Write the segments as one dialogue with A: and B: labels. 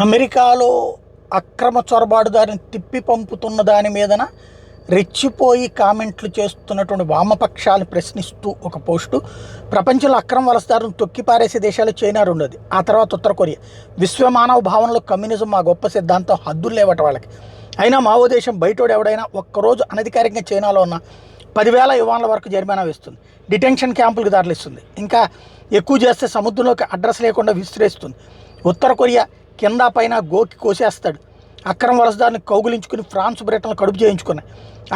A: అమెరికాలో అక్రమ చొరబాటుదారిని తిప్పి పంపుతున్న దాని మీదన రెచ్చిపోయి కామెంట్లు చేస్తున్నటువంటి వామపక్షాలు ప్రశ్నిస్తూ ఒక పోస్టు. ప్రపంచంలో అక్రమ వలసదారులను తొక్కిపారేసే దేశాలు చైనా రెండోది, ఆ తర్వాత ఉత్తర కొరియా. విశ్వ మానవ భావనలో కమ్యూనిజం మా గొప్ప సిద్ధాంతం, హద్దులు లేవట వాళ్ళకి. అయినా మావో దేశం బయటోడు ఎవడైనా ఒక్కరోజు అనధికారికంగా చైనాలో ఉన్న 10,000 యువాన్ల వరకు జరిమానా వేస్తుంది, డిటెన్షన్ క్యాంపులకు దారిలిస్తుంది, ఇంకా ఎక్కువ చేస్తే సముద్రంలోకి అడ్రస్ లేకుండా విసిరేస్తుంది. ఉత్తర కొరియా కింద పైన గోకి కోసేస్తాడు. అక్రమ వలసదారుని కౌగులించుకుని ఫ్రాన్స్, బ్రిటన్లు కడుపు చేయించుకున్నాయి.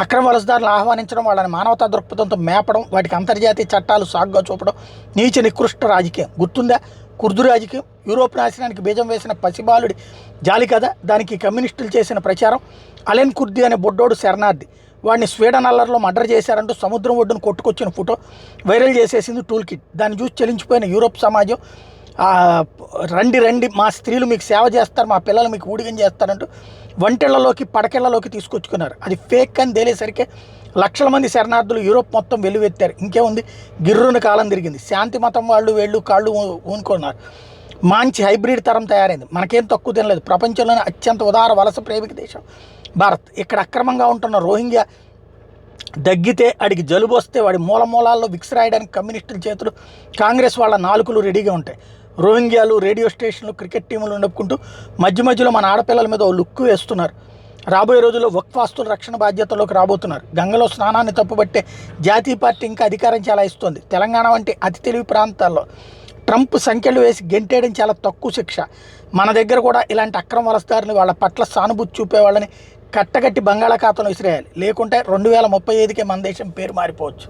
A: అక్రమ వలసదారులను ఆహ్వానించడం, వాళ్ళని మానవతా దృక్పథంతో మేపడం, వాటికి అంతర్జాతీయ చట్టాలు సాగుగా చూపడం నీచ నికృష్ట రాజకీయం. గుర్తుందా కుర్దు రాజకీయం? యూరోప్ నాశనానికి బీజం వేసిన పసిబాలుడి జాలి కదా. దానికి కమ్యూనిస్టులు చేసిన ప్రచారం. అలెన్ కుర్ది అనే బొడ్డోడు శరణార్థి, వాడిని స్వీడన్ అల్లర్లో మర్డర్ చేశారంటూ సముద్రం ఒడ్డును కొట్టుకొచ్చిన ఫోటో వైరల్ చేసేసింది టూల్ కిట్. దాన్ని చూసి చలించిపోయిన యూరోప్ సమాజం రండి రండి మా స్త్రీలు మీకు సేవ చేస్తారు, మా పిల్లలు మీకు ఊడిగం చేస్తారంటూ వంటిళ్లలోకి పడకెళ్లలోకి తీసుకొచ్చుకున్నారు. అది ఫేక్ అని తేలేసరికి లక్షల మంది శరణార్థులు యూరోప్ మొత్తం వెల్లువెత్తారు. ఇంకేముంది, గిర్రున కాలం తిరిగింది. శాంతి మతం వాళ్ళు వేళ్ళు కాళ్ళు ఊనుకున్నారు. మంచి హైబ్రిడ్ తరం తయారైంది. మనకేం తక్కువ తినలేదు. ప్రపంచంలోనే అత్యంత ఉదార వలస ప్రేమిక దేశం భారత్. ఇక్కడ అక్రమంగా ఉంటున్న రోహింగ్యా దగ్గితే అడిగి జలుబు వస్తే వాడి మూలాల్లో విక్స్ రాయడానికి కమ్యూనిస్టుల చేతులు, కాంగ్రెస్ వాళ్ళ నాలుకలు రెడీగా ఉంటాయి. రోహింగ్యాలు రేడియో స్టేషన్లు, క్రికెట్ టీములు నడుపుకుంటూ మధ్య మధ్యలో మన ఆడపిల్లల మీద ఓ లుక్కు వేస్తున్నారు. రాబోయే రోజుల్లో వక్ఫ్ ఆస్తుల రక్షణ బాధ్యతలోకి రాబోతున్నారు. గంగలో స్నానాన్ని తప్పుబట్టే జాతీయ పార్టీ ఇంకా అధికారం చెలాయిస్తోంది. తెలంగాణ వంటి అతి తెలివి ప్రాంతాల్లో ట్రంప్ సంఖ్యలు వేసి గెంటేయడం చాలా తక్కువ శిక్ష. మన దగ్గర కూడా ఇలాంటి అక్రమ వలసదారుని, వాళ్ళ పట్ల సానుభూతి చూపే వాళ్ళని కట్టగట్టి బంగాళాఖాతంలో విసిరేయాలి. లేకుంటే 2035కే మన దేశం పేరు మారిపోవచ్చు.